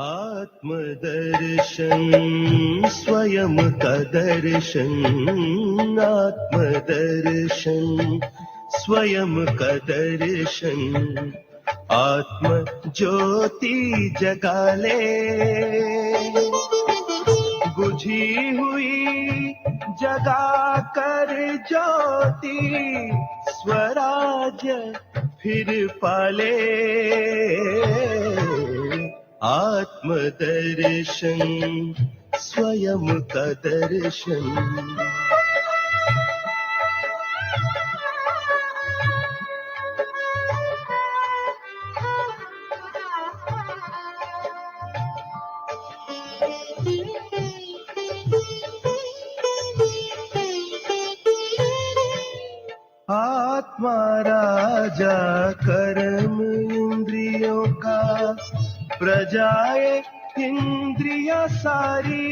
आत्मदर्शन स्वयं का दर्शन, आत्मदर्शन स्वयं का दर्शन, आत्म ज्योति जगा ले, बुझी हुई जगा कर ज्योति, स्वराज फिर पाले। आत्मदर्शन स्वयं का दर्शन। आत्मा राजा कर्म इंद्रियों का, प्रजाए इंद्रिया सारी।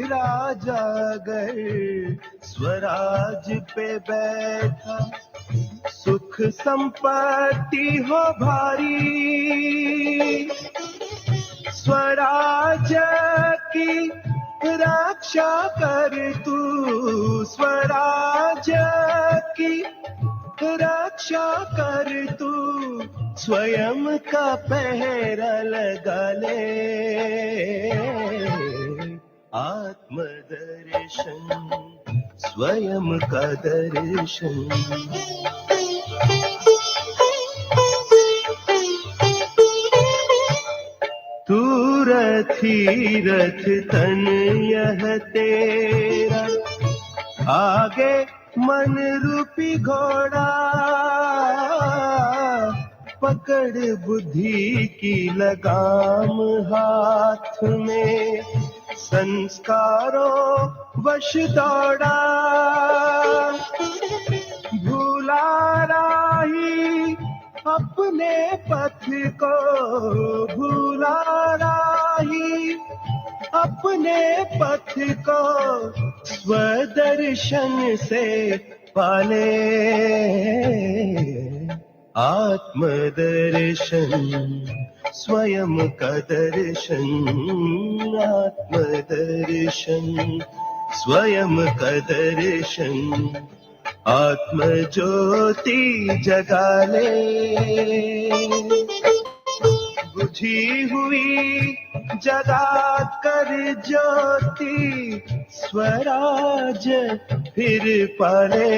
राजा अगर स्वराज पे बैठा, सुख संपत्ति हो भारी। स्वराज की रक्षा कर तू, स्वराज की रक्षा कर तू, स्वयं का पहरा लगा ले। आत्मदर्शन स्वयं का दर्शन। तू रथी रथ तन यह तेरा, आगे मन रूपी घोड़ा, पकड़ बुद्धि की लगाम हाथ में, संस्कारों वश दौड़ा। भूला राही अपने पथ को, भूला राही अपने पथ को, स्वदर्शन से पाले। आत्मदर्शन स्वयं का दर्शन, आत्मदर्शन स्वयं का दर्शन, आत्म ज्योति जगा ले। बुझी हुई जगा कर ज्योति, स्वराज फिर पाले।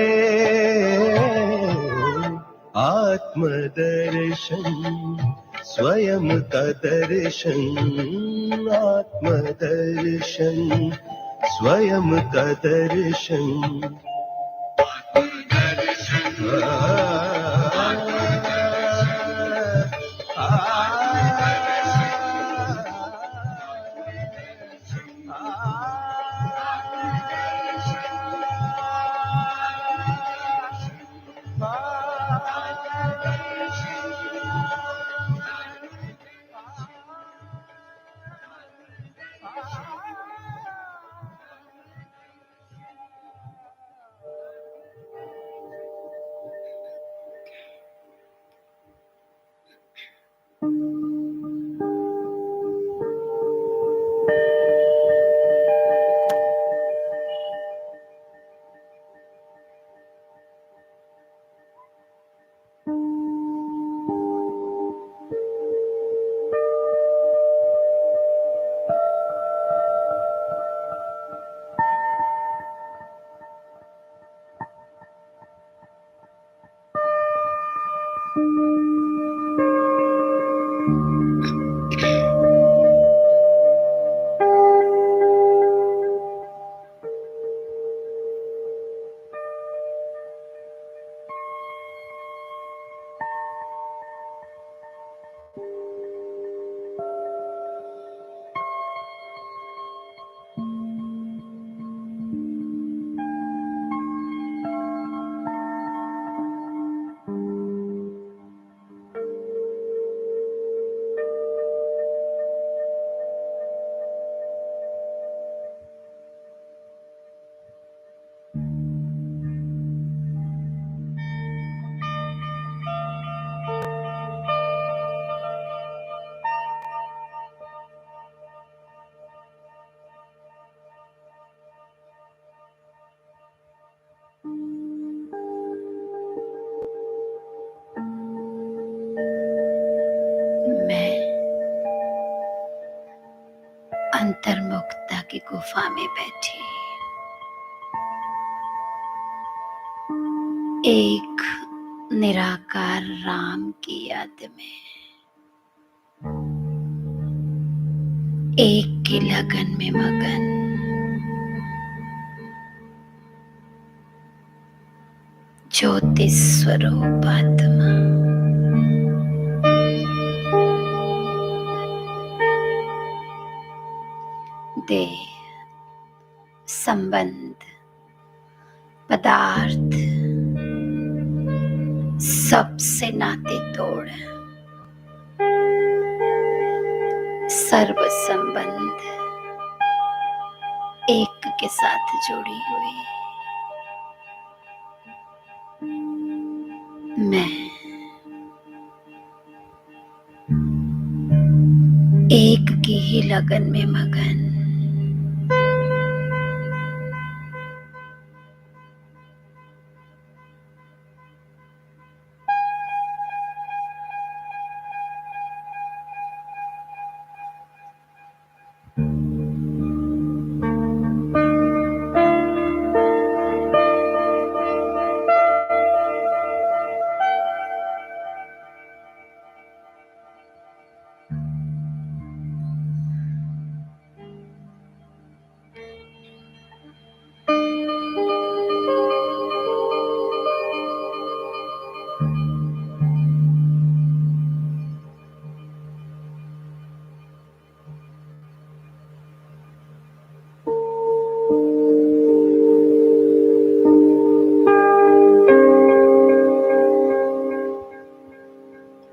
आत्मदर्शन स्वयं का दर्शन, आत्मदर्शन स्वयं का दर्शन। गुफा में बैठी एक निराकार राम की याद में, एक की लगन में मगन, ज्योति स्वरूप आत्मा देह संबंध पदार्थ सबसे नाते तोड़ सर्व संबंध एक के साथ जुड़ी हुई मैं एक की ही लगन में मगन,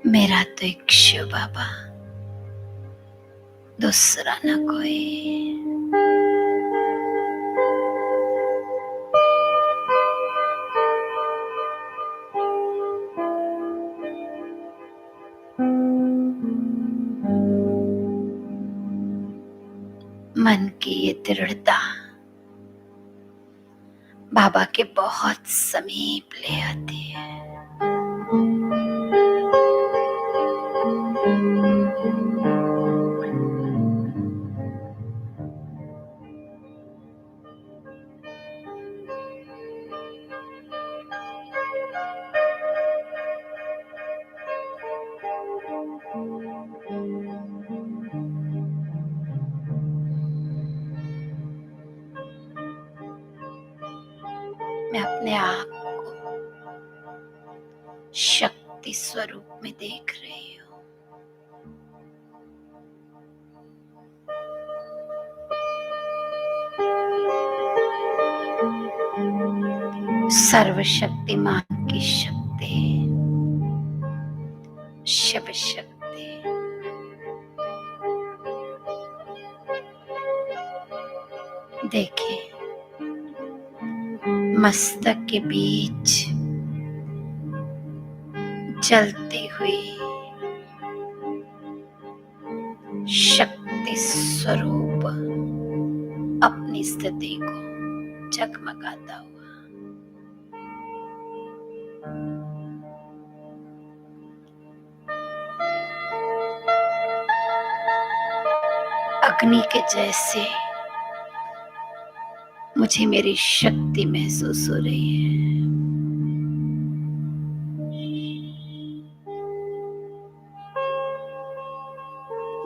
मेरा तो एक शिव बाबा, दूसरा न कोई। मन की ये दृढ़ता बाबा के बहुत समीप ले आती है। मैं अपने आप को शक्ति स्वरूप में देख रही हूँ। सर्वशक्तिमान की शक्ति, शिव शक्ति देखिए, मस्तक के बीच जलती हुई शक्ति स्वरूप अपनी स्थिति को जगमगाता हुआ अग्नि के जैसे मुझे मेरी शक्ति महसूस हो रही है।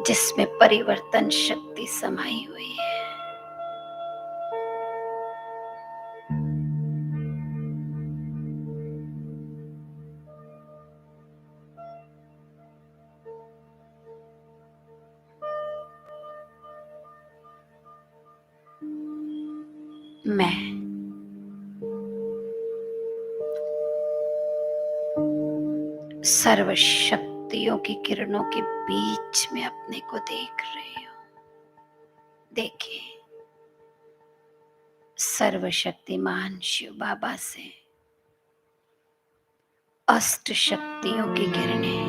जिसमें परिवर्तन शक्ति समाई हुई है। मैं सर्वशक्तियों की किरणों के बीच में अपने को देख रही हूं। देखिए, सर्वशक्तिमान शिव बाबा से अष्ट शक्तियों की किरणें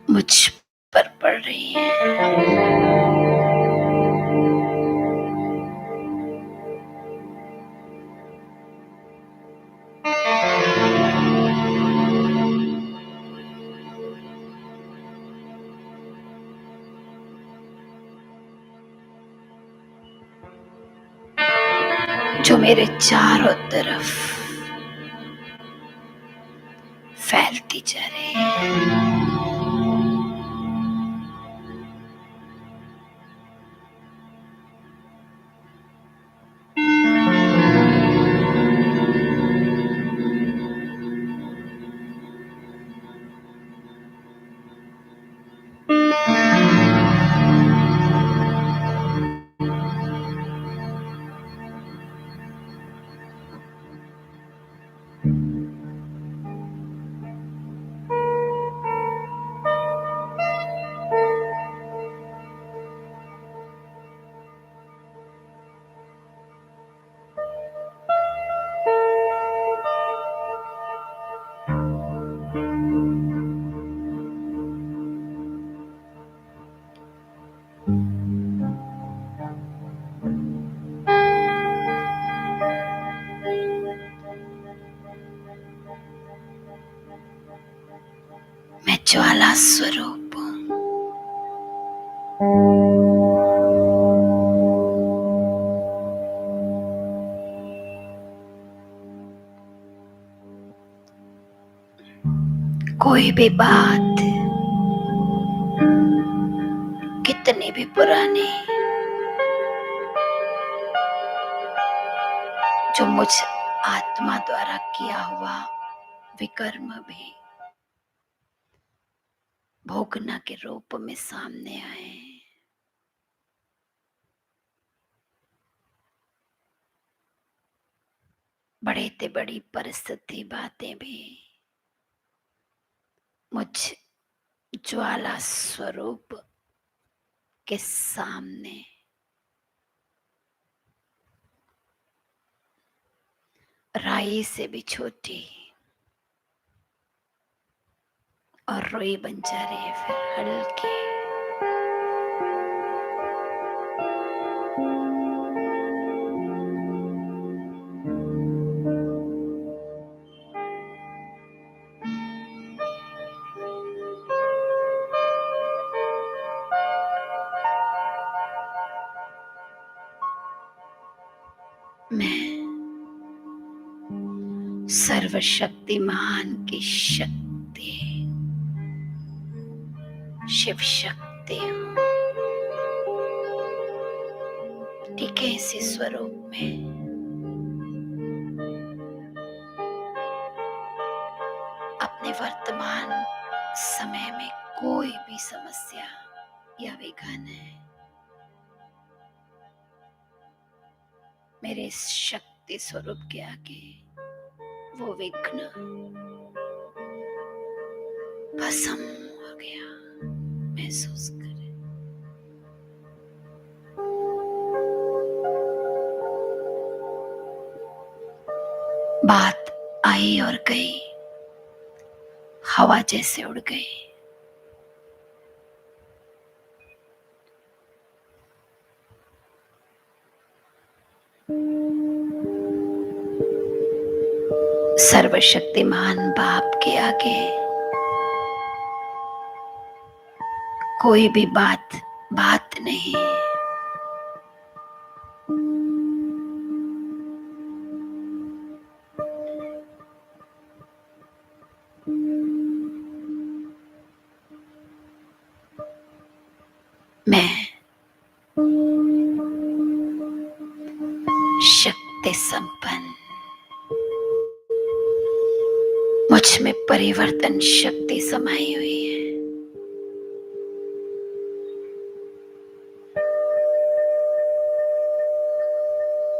मुझ पर पड़ रही हैं। जो मेरे चारों तरफ फैलती जा रही है। मैं ज्वाला स्वरूप हूं। कोई भी बात कितनी भी पुरानी जो मुझ आत्मा द्वारा किया हुआ विकर्म भी भोगना के रूप में सामने आए। बड़े ते बड़ी परिस्थिति बातें भी मुझ ज्वाला स्वरूप के सामने राई से भी छोटी और रोई बन जा रही है, फिर हल्की। मैं सर्वशक्तिमान की शक्ति, शिव शक्ति हूं। ठीक है, इसी स्वरूप में अपने वर्तमान समय में कोई भी समस्या या विघ्न है, मेरे इस शक्ति स्वरूप के आगे वो विघ्न भस्म हो गया। महसूस करें। बात आई और गई, हवा जैसे उड़ गई। सर्वशक्तिमान बाप के आगे कोई भी बात नहीं। मैं शक्ति संपन्न, मुझ में परिवर्तन शक्ति समाई हुई है।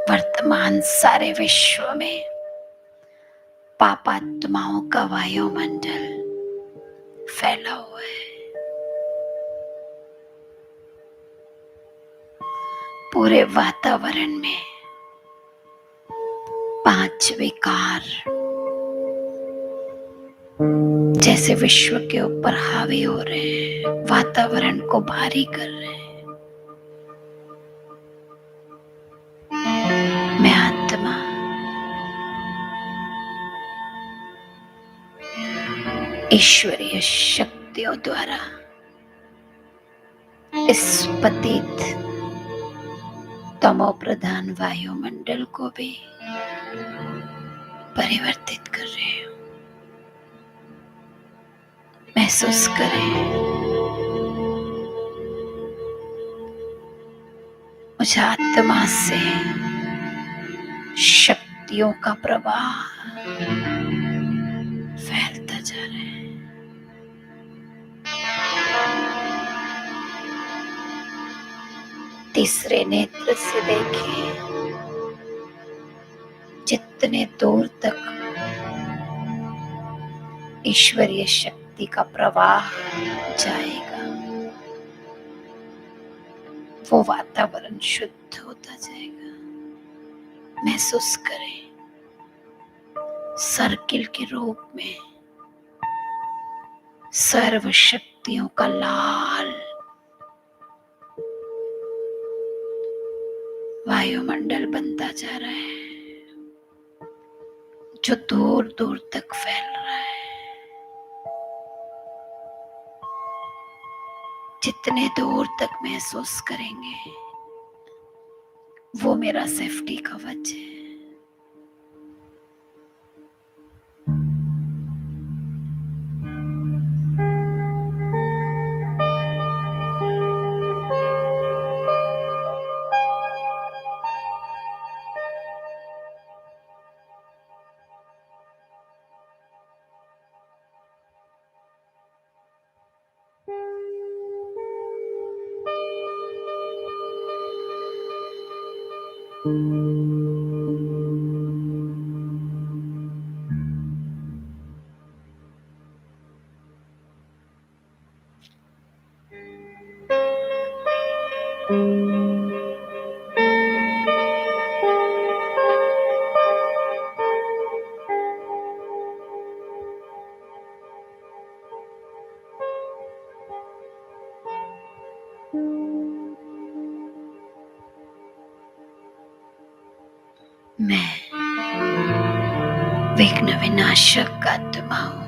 वर्तमान सारे विश्व में पापात्माओं का वायुमंडल फैला हुआ है। पूरे वातावरण में 5 विकार जैसे विश्व के ऊपर हावी हो रहे हैं, वातावरण को भारी कर रहे हैं। मैं आत्मा ईश्वरीय शक्तियों द्वारा इस पतित तमो प्रधान वायुमंडल को भी परिवर्तित कर रहे हो। महसूस करें मुझे आत्मा से शक्तियों का प्रवाह फैलता जा रहा है। तीसरे नेत्र से देखिए, जितने दूर तक ईश्वरीय शक्ति का प्रवाह जाएगा, वो वातावरण शुद्ध होता जाएगा। महसूस करें सर्किल के रूप में सर्व शक्तियों का लाल वायुमंडल बनता जा रहा है, जो दूर दूर तक फैल रहा है। जितने दूर तक महसूस करेंगे, वो मेरा सेफ्टी कवच है। मैं विघ्न विनाशक आत्मा हूं।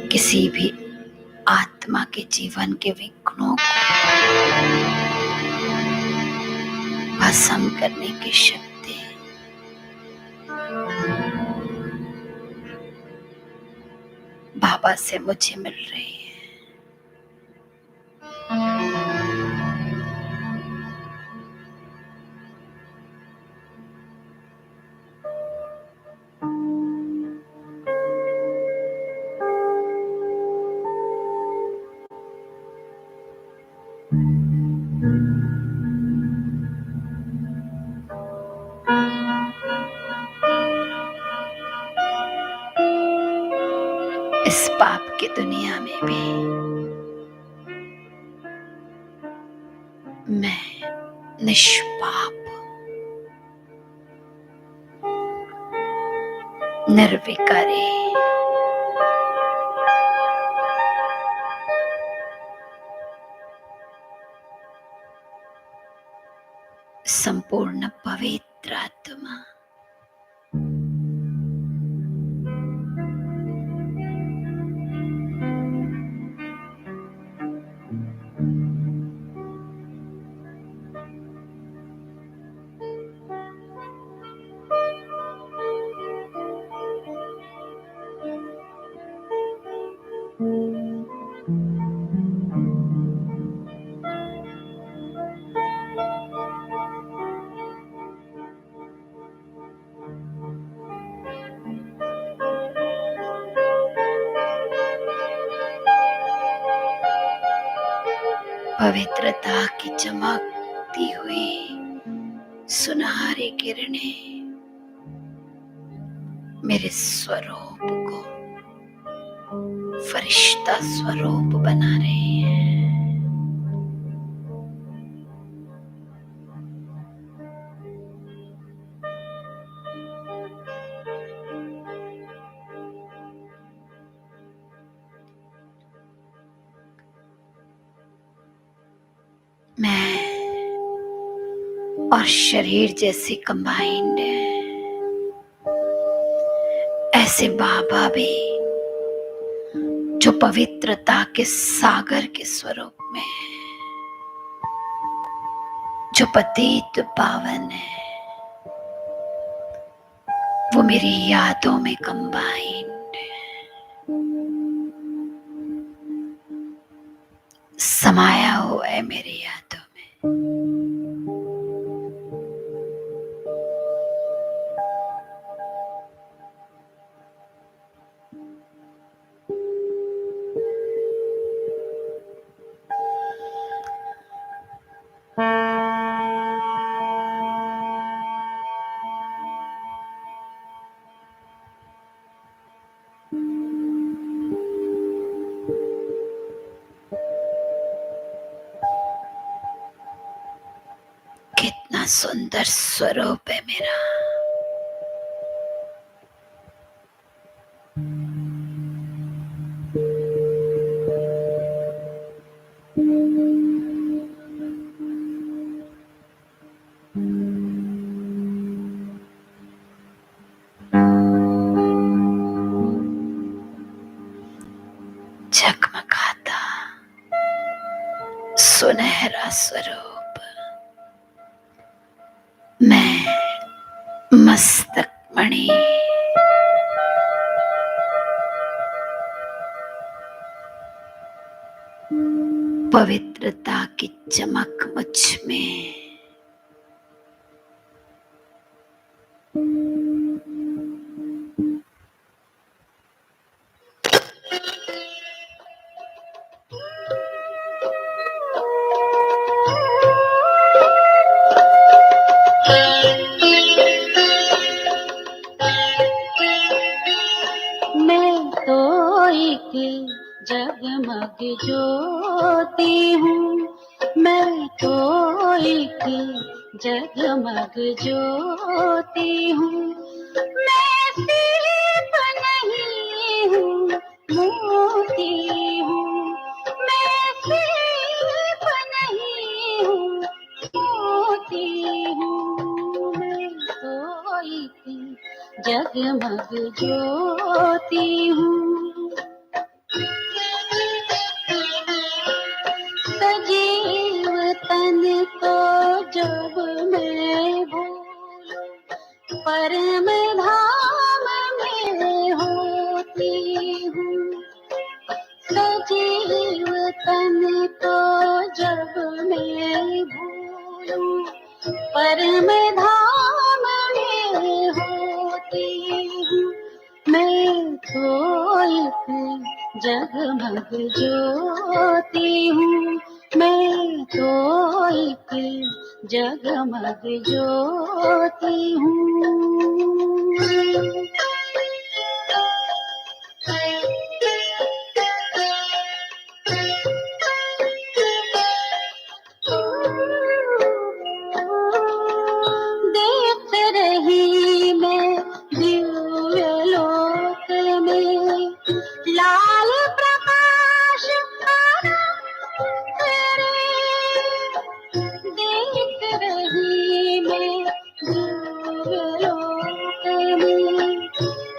किसी भी आत्मा के जीवन के विघ्नों को भस्म करने की शक्ति बाबा से मुझे मिल रही है। इस पाप की दुनिया में भी मैं निष्पाप, निर्विकारी, संपूर्ण पवित्र आत्मा पवित्रता की चमकती हुई सुनहरी किरणें मेरे स्वरूप को फरिश्ता स्वरूप बना रही है। मैं और शरीर जैसे कंबाइंड है, ऐसे बाबा भी जो पवित्रता के सागर के स्वरूप में है, जो पतित पावन है, वो मेरी यादों में कंबाइंड है, समाया हुआ है मेरी यादों में। कितना सुंदर स्वरूप है मेरा। झकमकाता सुनहरा स्वरूप, मैं मस्तक मणि, पवित्रता की चमक मुझ में, मैं तो एक जगमग ज्योति हूँ, मैं तो एक जगमग ज्योति हूँ। मैं सिर्फ नहीं हूँ, मोती हूँ। मैं सिर्फ नहीं हूँ, मोती हूँ। मैं तो एक जगमग ज्योति हूँ। सजीव तन को जब मैं भूलूं, परम धाम में होती हूँ। सजीव तन को जब मैं भूलूं, परम धाम में होती हूँ। मैं तो एक जगमग ज्योति हूँ, मैं तो एक जगमग ज्योति हूँ। देख रही मैं दिव्य लोक में लाल प्रकाश देख रही मैं दिव्य लोक में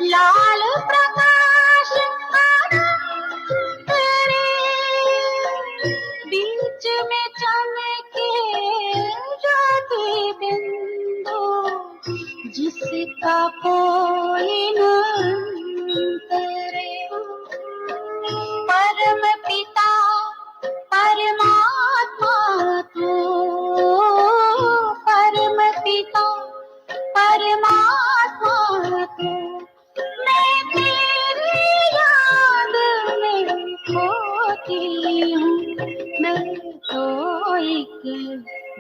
लाल प्रकाश बीच में चमके ज्योति बिंदु, जिसका कोई न करे। परम पिता परमात्मा तू, परम पिता परमात्मा तू। मैं तेरी याद में खोती हूँ, मैं तो एक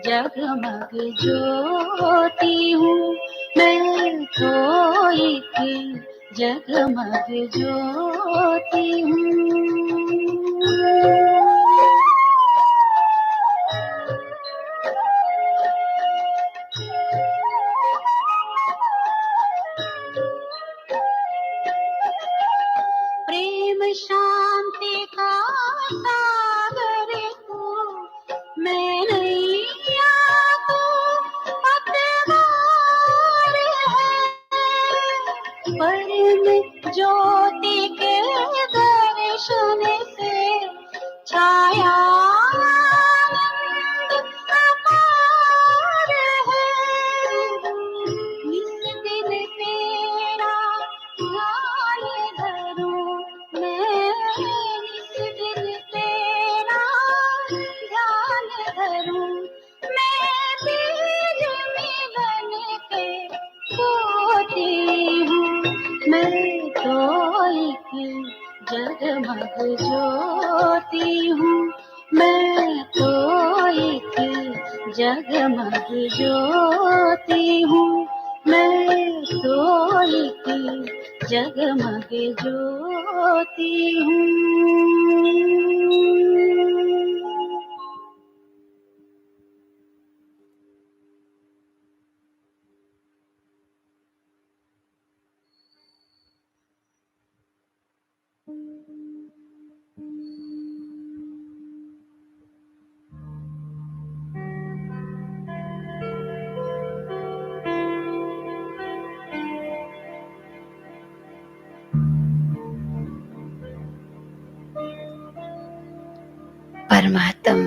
जगमग ज्योति हूँ, मैं तो एक जगमग ज्योति हूँ। प्रेम शांति का सागर तू, मैं नैया तू पतवार है। परम ज्योति के दर्शन करूं, मैं बीज मिलन के बोती हूँ, मैं तो एक जगमग ज्योति हूँ, मैं तो एक जगमग ज्योति हूँ, मैं तो एक जगमग ज्योति हूँ। परमात्म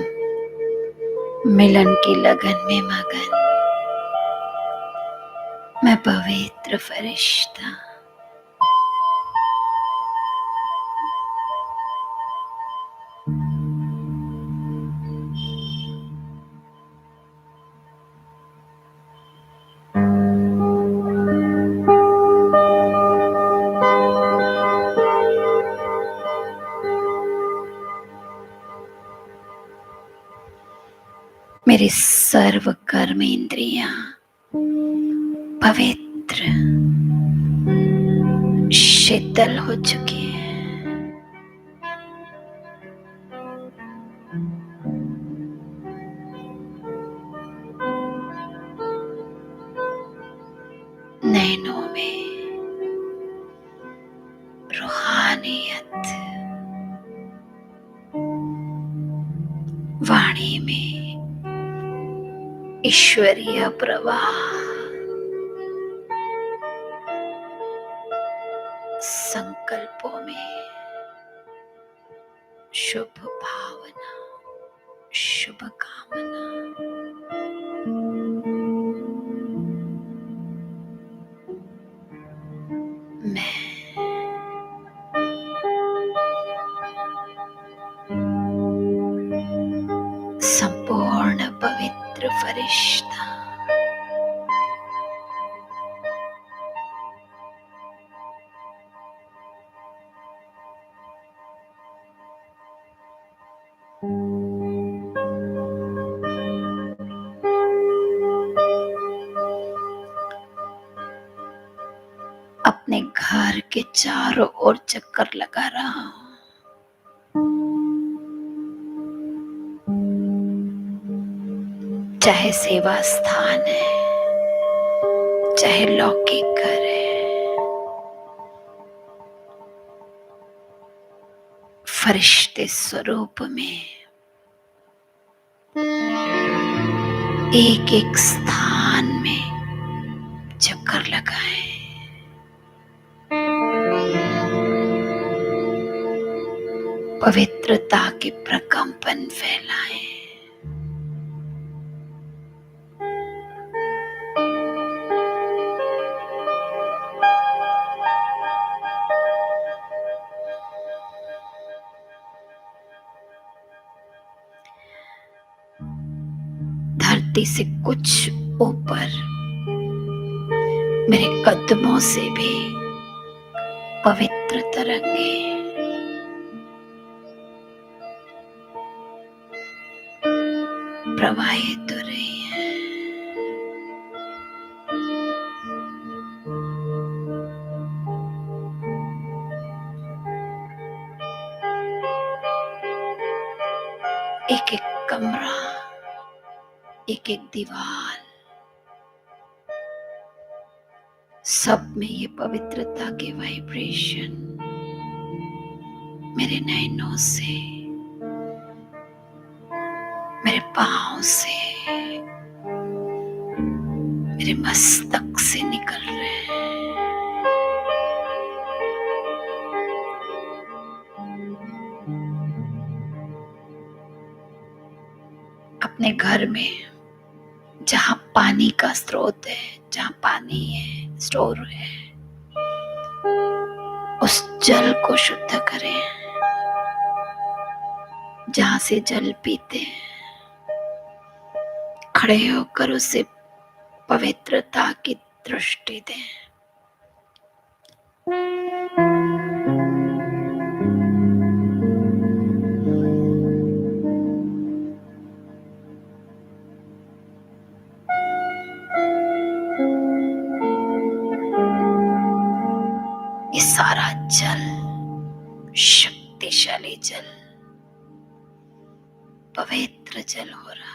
मिलन की लगन में मगन, मैं पवित्र फरिश्ता, मेरी सर्व कर्म इंद्रियां पवित्र शीतल हो चुकी है। नैनों में रूहानियत, वाणी में ईश्वरीय प्रवाह, संकल्पों में शुभ भावना, शुभ कामना, मैं संपूर्ण पवित्र फरिश्ता, अपने घर के चारों ओर चक्कर लगा रहा हूं। चाहे सेवा स्थान है, चाहे लौकिक घर है, फरिश्ते स्वरूप में एक एक स्थान में चक्कर लगाए। पवित्रता के प्रकंपन फैलाएं। धरती से कुछ ऊपर मेरे कदमों से भी पवित्र तरंगे प्रवाहित हो रही है। एक एक कमरा, एक एक दीवार, सब में ये पवित्रता के वाइब्रेशन मेरे नैनों से, मेरे पांव से, मेरे मस्तक से निकल रहे हैं। अपने घर में जहां पानी का स्रोत है, जहां पानी है, स्टोर है, उस जल को शुद्ध करें। जहां से जल पीते हैं खड़े होकर उसे पवित्रता की दृष्टि दें। ये सारा जल शक्तिशाली जल, पवित्र जल हो रहा।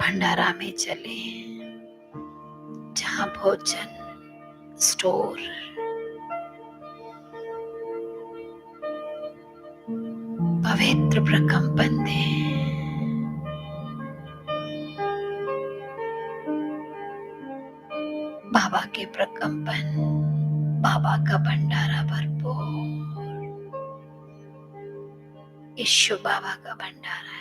भंडारा में चले जहाँ भोजन स्टोर, पवित्र प्रकंपन दे। बाबा के प्रकंपन, बाबा का भंडारा भरपूर। यीशु बाबा का भंडारा है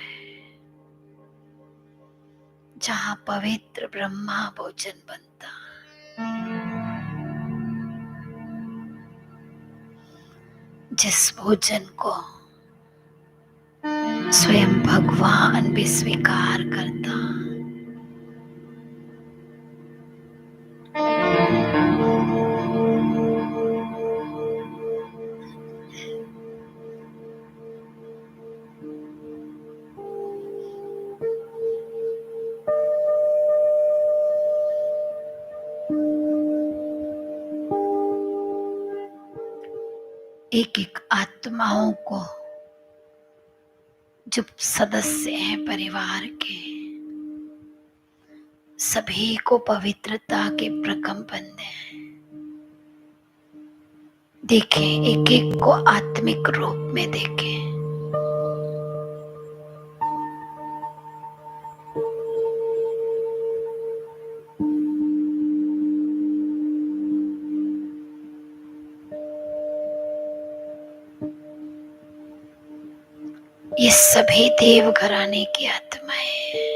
जहाँ पवित्र ब्रह्मा भोजन बनता। जिस भोजन को स्वयं भगवान भी स्वीकार करता। एक एक आत्माओं को, जो सदस्य हैं परिवार के, सभी को पवित्रता के प्रकंपन दें। देखें, एक एक को आत्मिक रूप में देखें। ये सभी देव घराने की आत्माएं हैं।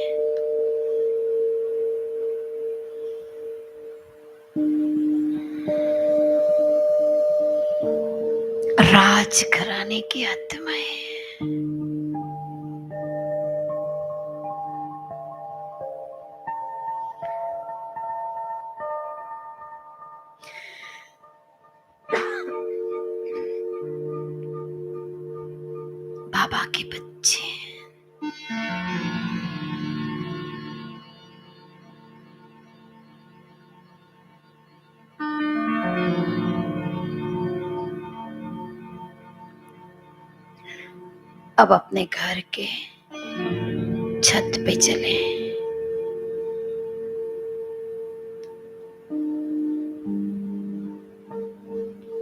राज घराने की आत्माएं हैं। बाबा के बच्चे, अब अपने घर के छत पे चले।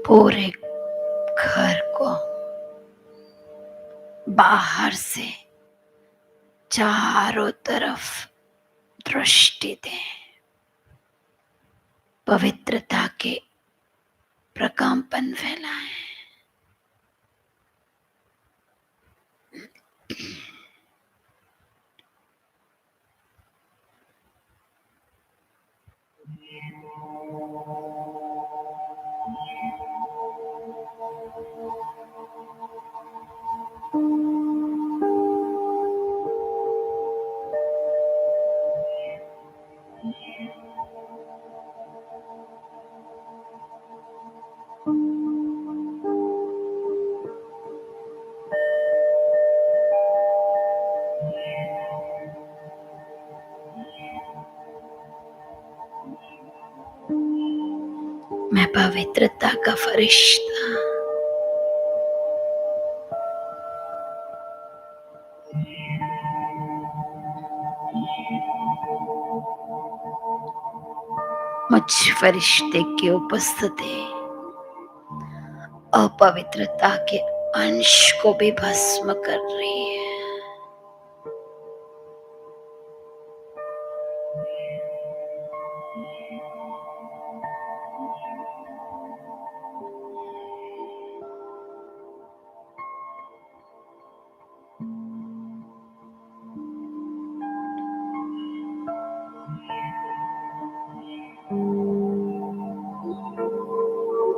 पूरे घर को बाहर से चारों तरफ दृष्टि दें। पवित्रता के प्रकंपन फैलाएं। मैं पवित्रता का फरिश्ता, मुझ फरिश्ते की उपस्थिति अपवित्रता के अंश को भी भस्म कर रही है।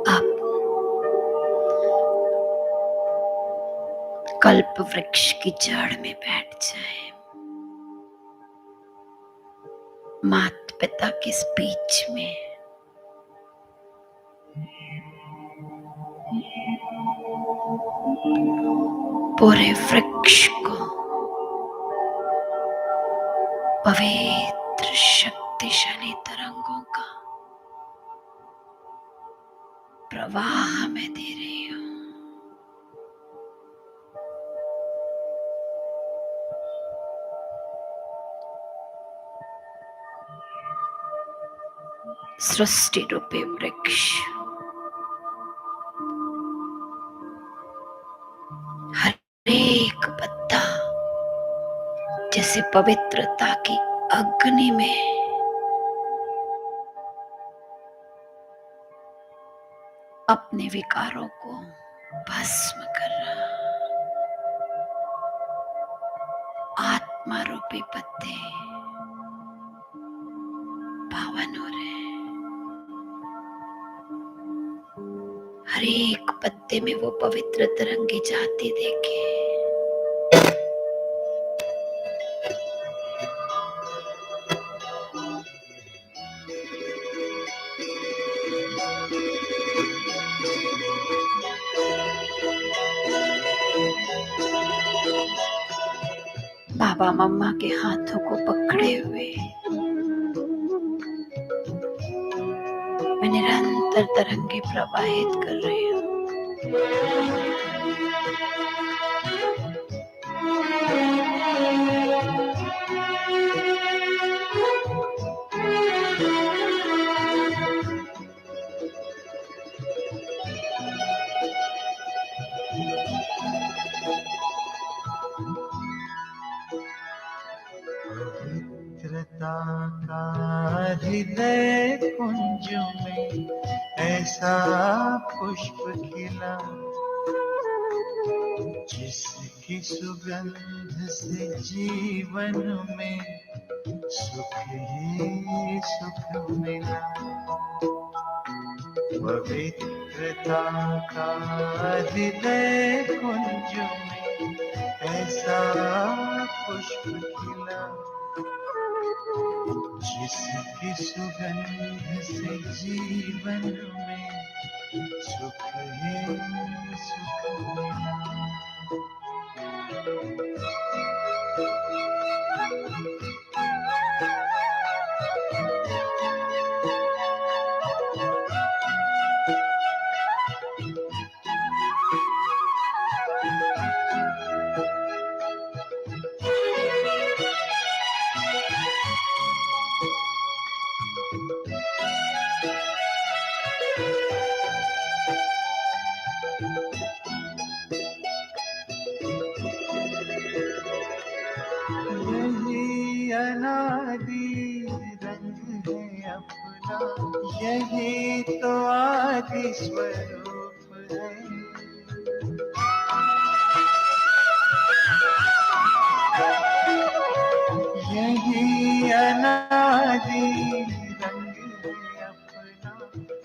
आप कल्प वृक्ष की जड़ में बैठ जाएं, माता पिता के स्पीच में। पूरे वृक्ष को पवित्र शक्तिशाली तरंगों का प्रवाह में दे रही हूं। सृष्टि रूपी वृक्ष हर एक पत्ता जैसे पवित्रता की अग्नि में अपने विकारों को भस्म कर रहा। आत्मा रूपी पत्ते पावन हो रहे हैं। हर एक पत्ते में वो पवित्र तरंगे जाती देखे। बाबा मम्मा के हाथों को पकड़े हुए मैं निरंतर तरंगे प्रवाहित कर रही हूँ। पवित्रता का हृदय कुंज में ऐसा पुष्प खिला, जिसकी सुगंध से जीवन में सुख ही सुख मिला। पवित्रता का हृदय कुंज में ऐसा पुष्प खिला, जिसकी सुगंध से जीवन में सुख ही सुख मिला। यही अनादि रंग है अपना, यही तो आदि स्वरूप है। यही अनादि रंग है अपना,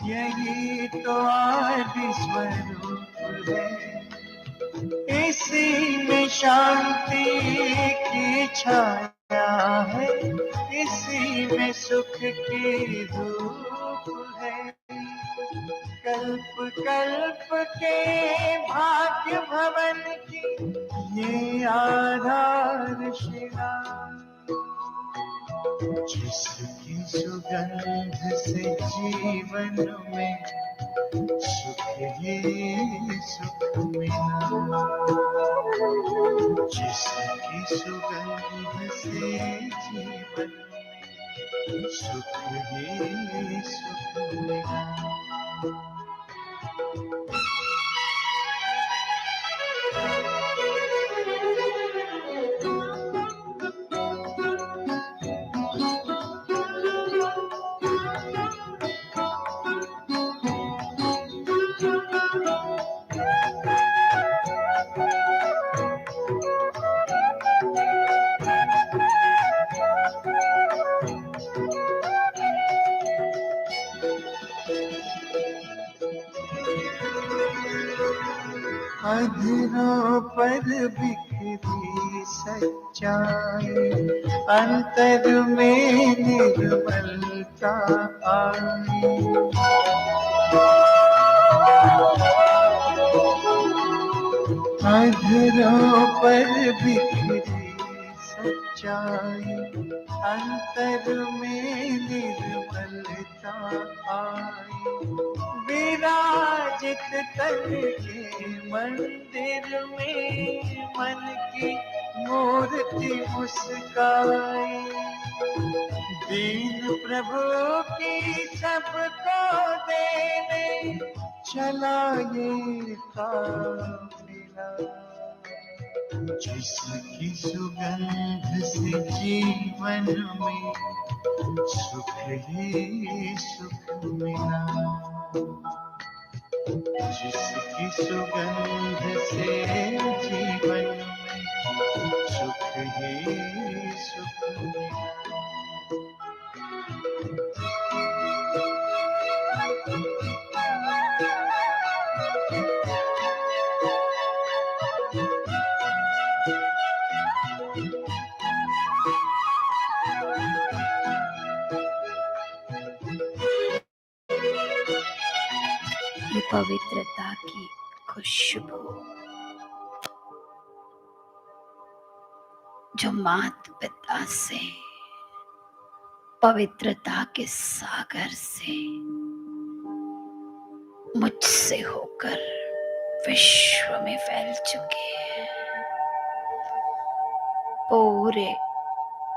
यही तो आदि स्वरूप है। इसी में शांति की छाया है, इसी में सुख की धूप है। कल्प कल्प के भाग्य भवन की ये आधारशिला, जिसकी सुगंध से जीवन में सुख ही सुख मिला। जिसकी सुगंध से जीवन में सुख ही सुख मिला। अधरों पर बिखरी सच्चाई, अंतर में निर्मलता आई। अधरों पर बिखरी सच्चाई, अंतर में निर्मलता आई। विराजित तन के मंदिर में मन की मूर्ति मुस्काई। दीन प्रभु की सबको देने चला ये काफिला। जिसकी सुगंध से जीवन में सुख ही सुख मिला। जिसकी सुगंध से जीवन में सुख ही सुख मिला। ये पवित्रता की खुशबू जो माता पिता से, पवित्रता के सागर से, मुझसे होकर विश्व में फैल चुकी है। पूरे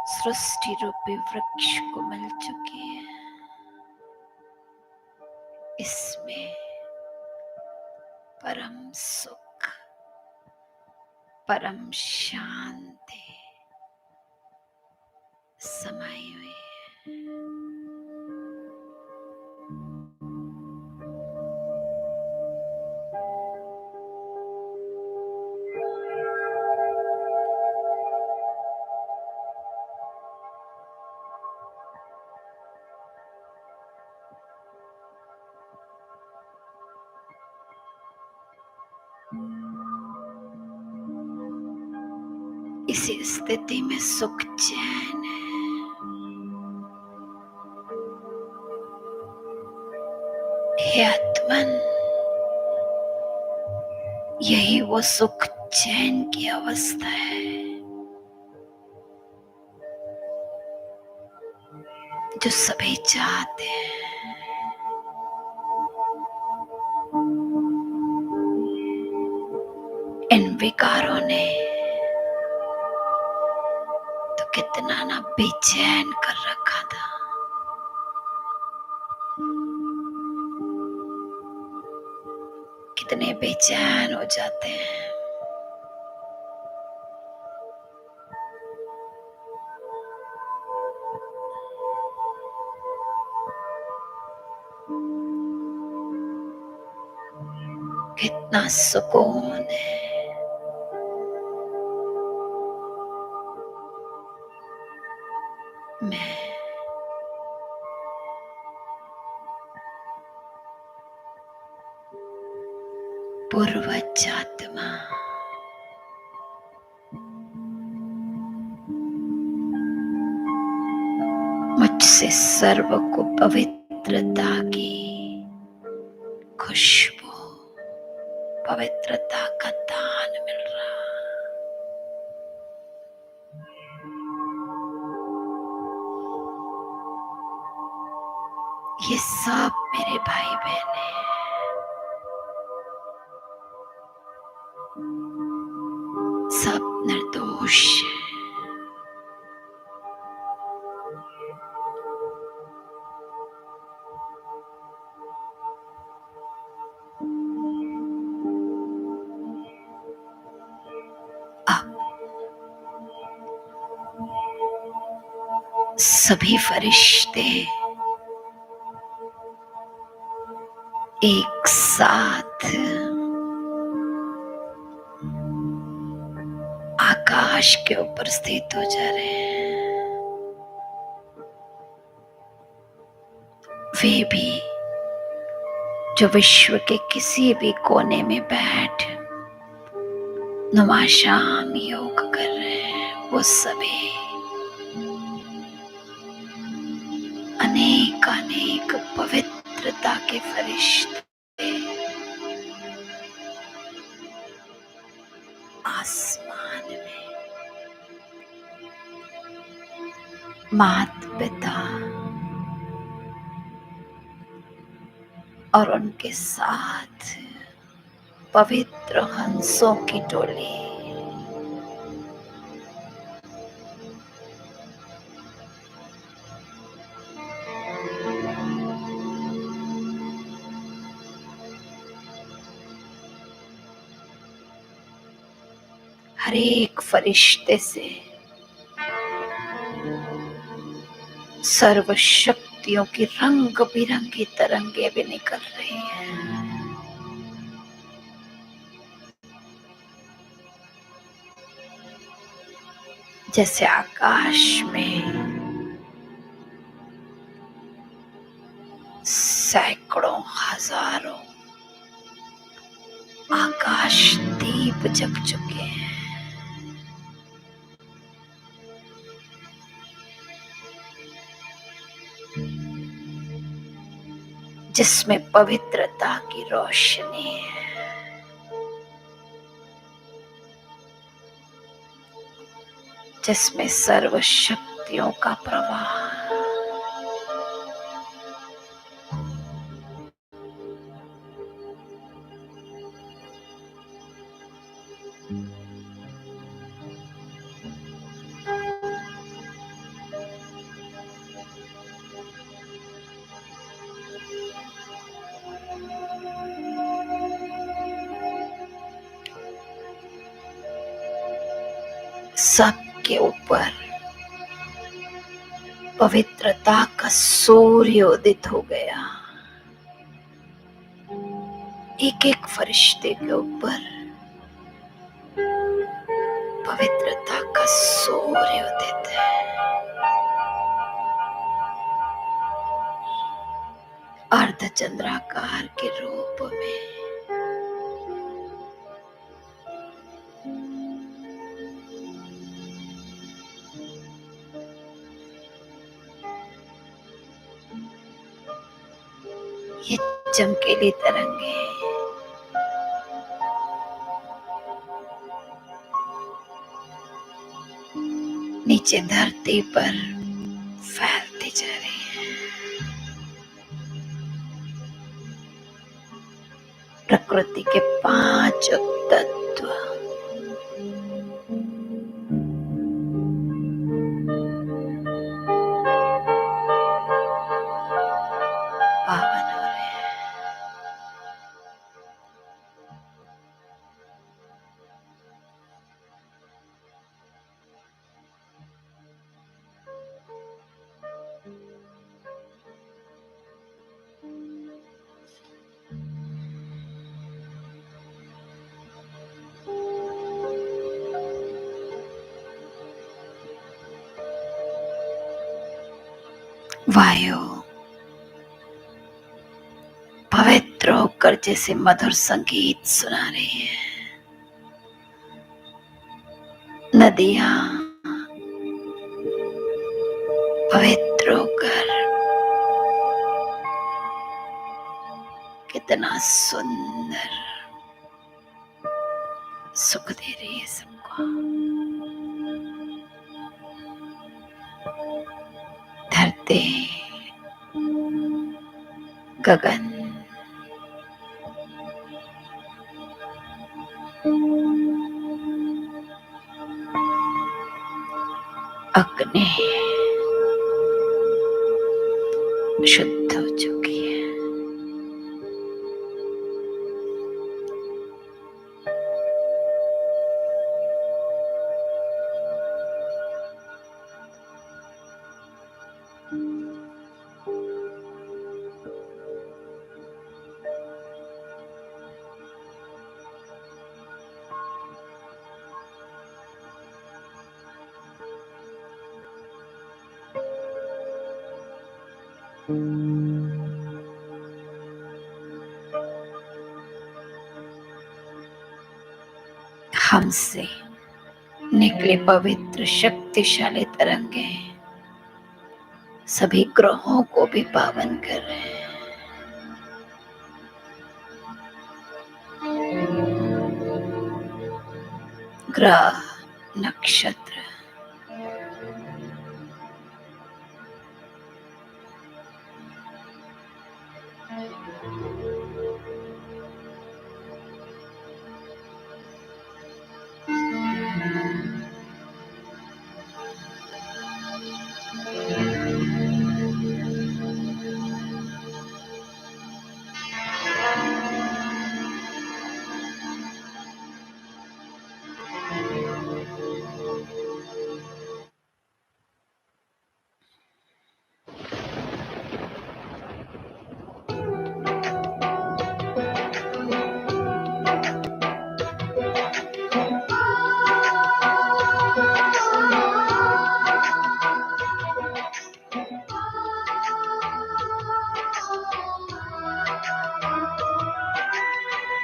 सृष्टि रूपी वृक्ष को मिल चुकी है। इसमें परम सुख, परम शांति समाई हुई है। इसी स्थिति में सुख चैन है। हे आत्मन, यही वो सुख चैन की अवस्था है जो सभी चाहते हैं। इन विकारों ने तो कितना ना बेचैन कर रखा था। कितने बेचैन हो जाते हैं। कितना सुकून है। मैं पूर्वज आत्मा मुझसे सर्व को पवित्रता की खुशबू, पवित्रता का दान मिल रहा। ये सब मेरे भाई बहन हैं। सब निर्दोष हैं। सभी फरिश्ते एक साथ आकाश के ऊपर स्थित हो जा रहे हैं। वे भी जो विश्व के किसी भी कोने में बैठ नुमाशान योग कर रहे हैं, वो सभी अनेक अनेक पवित्रता के फरिश्ते आसमान में माता पिता और उनके साथ पवित्र हंसों की टोली हर एक फरिश्ते से सर्व शक्तियों की रंग बिरंगी तरंगे भी निकल रही हैं। जैसे आकाश में सैकड़ों हजारों आकाश दीप जग चुके हैं। जिसमें पवित्रता की रोशनी है, जिसमें सर्व शक्तियों का प्रवाह, सबके ऊपर पवित्रता का सूर्य उदित हो गया। एक एक फरिश्ते के ऊपर पवित्रता का सूर्य उदित है। अर्धचंद्राकार के रूप में ये चमकीली तरंगे नीचे धरती पर फैलती जा रही है। प्रकृति के 5 तत्व पावन हो रहे हैं। वायु पवित्र होकर जैसे मधुर संगीत सुना रही है। नदियां पवित्र होकर कितना सुंदर सुख दे रही है सबको। धरती, गगन, अग्नि शुद्ध हो चुकी है। हमसे निकले पवित्र शक्तिशाली तरंगे सभी ग्रहों को भी पावन कर रहे हैं। ग्रह, नक्षत्र,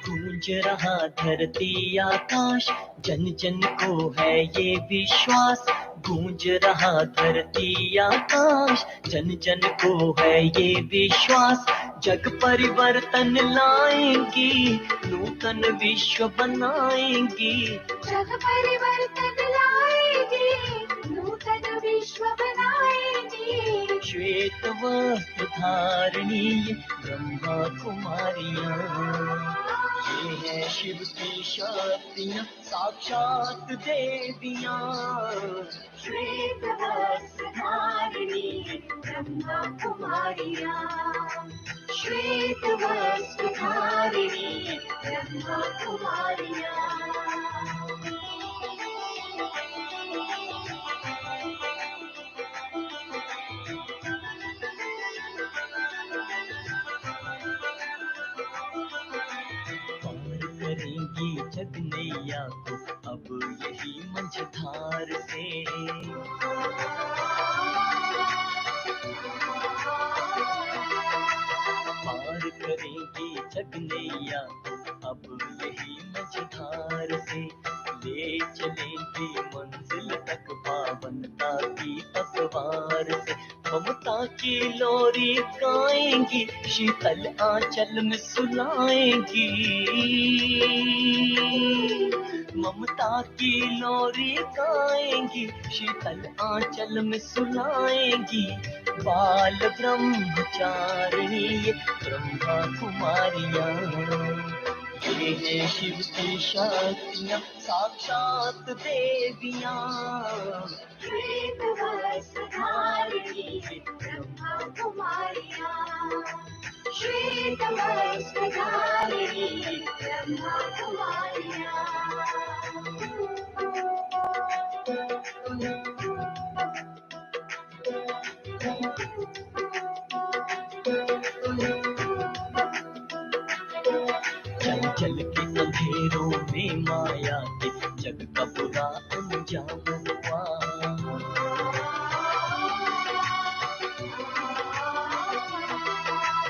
गूंज रहा धरती आकाश, जन जन को है ये विश्वास। गूंज रहा धरती आकाश, जन जन को है ये विश्वास। जग परिवर्तन लाएंगी, नूतन विश्व बनाएंगी। जग परिवर्तन लाएगी, नूतन विश्व बनाएगी। श्वेत वस्त्र धारणी ब्रह्मा कुमारियां, ये है शिव की शक्तियां, साक्षात देवियां। श्वेत वस्त्र धारिणी ब्रह्मा कुमारियां, श्वेत वस्त्र धारिणी ब्रह्मा कुमारियां। करेंगी जग नैया को अब यही मझधार से। पार करेंगी जग नैया को अब यही मझधार से। ले चलेंगी मंजिल तक पावनता की पतवार से। ममता की लोरी गाएंगी, शीतल आंचल में सुलाएंगी। ममता की लोरी गाएंगी, शीतल आंचल में सुलाएंगी। बाल ब्रह्मचारिणी ये ब्रह्मा कुमारियां, ये है शिव की शक्तियां, साक्षात देवियां। श्वेत वस्त्र धारिणी ब्रह्मा कुमारियां, श्वेत वस्त्र धारिणी ब्रह्मा कुमारियां। चल चल के अंधेरों में माया के जग का बुरा अंजाम हुआ।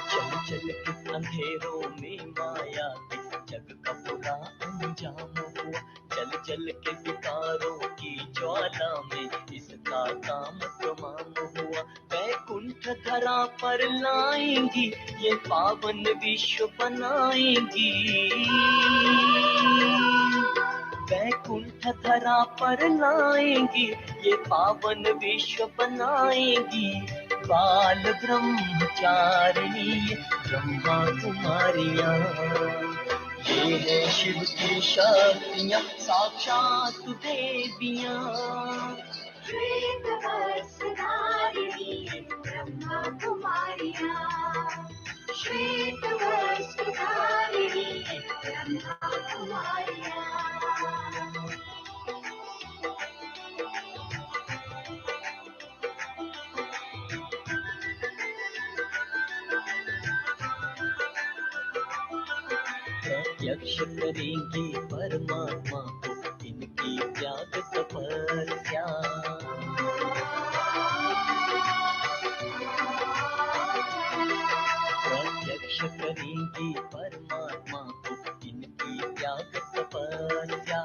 चल चल के अंधेरों में माया के जग का बुरा अंजाम हुआ। चल चल के विकारों की ज्वाला में इसका काम तमाम हुआ। वैकुंठ धरा पर लाएंगी, ये पावन विश्व बनाएंगी। वैकुंठ धरा पर लाएंगी, ये पावन विश्व बनाएंगी। बाल ब्रह्मचारिणी ब्रह्मा कुमारियां, ये है शिव की शक्तियां, साक्षात देवियां। श्वेत वस्त्र धारिणी ब्रह्मा कुमारियां, श्वेत वस्त्र धारिणी ब्रह्मा कुमारियां। प्रत्यक्ष करेंगी परमात्मा को इनकी त्याग तपस्या। स्पर्श करेंगी परमात्मा को इनकी त्याग तपस्या,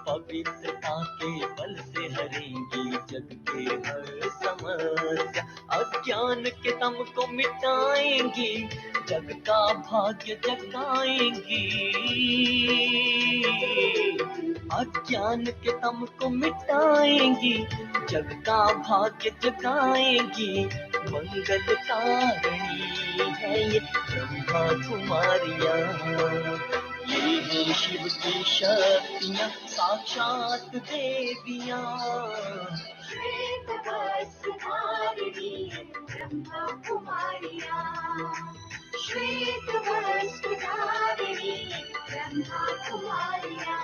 पवित्रता के बल से हरेंगी जग के हर समस्या। अज्ञान के तम को मिटाएंगी, जग का भाग्य जगाएंगी। अज्ञान के तम को मिटाएंगी, जग का भाग्य जगाएंगी। मंगल कारिणी है ये ब्रह्मा कुमारियाँ, ये है शिव की शक्तियाँ साक्षात देवियाँ। श्वेत वस्त्रधारिणी ब्रह्मा कुमारियाँ, श्वेत वस्त्रधारिणी ब्रह्मा कुमारियाँ,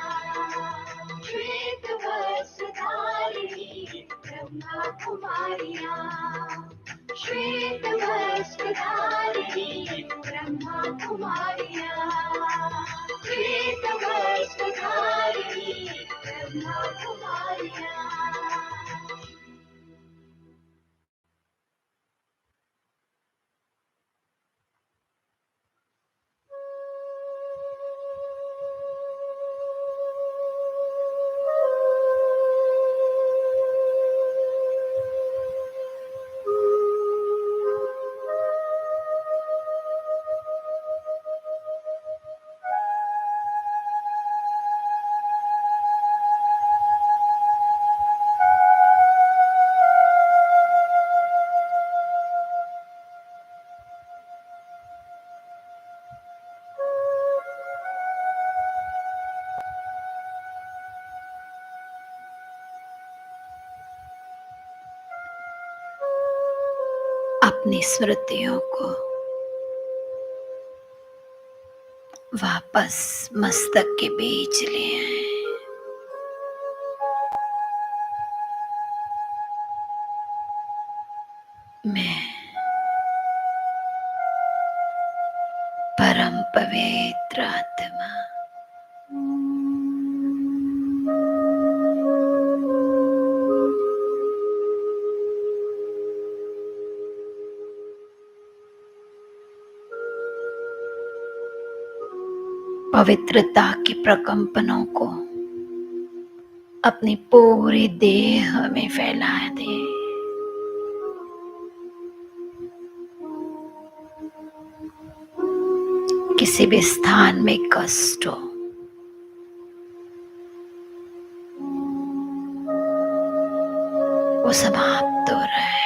श्वेत वस्त्रधारिणी ब्रह्मा कुमारियाँ, श्वेत वस्त्रधारिणी ब्रह्मा कुमारियाँ, श्वेत वस्त्रधारिणी ब्रह्मा कुमारियाँ। अपनी स्मृतियों को वापस मस्तक के बीच ले आए। मैं परम पवित्र आत्मा पवित्रता के प्रकंपनों को अपनी पूरी देह में फैला दे। किसी भी स्थान में कष्ट हो, वो समाप्त हो रहा है।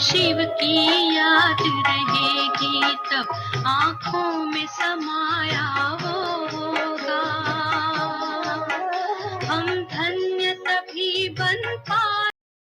शिव की याद रहेगी तब आँखों में समाया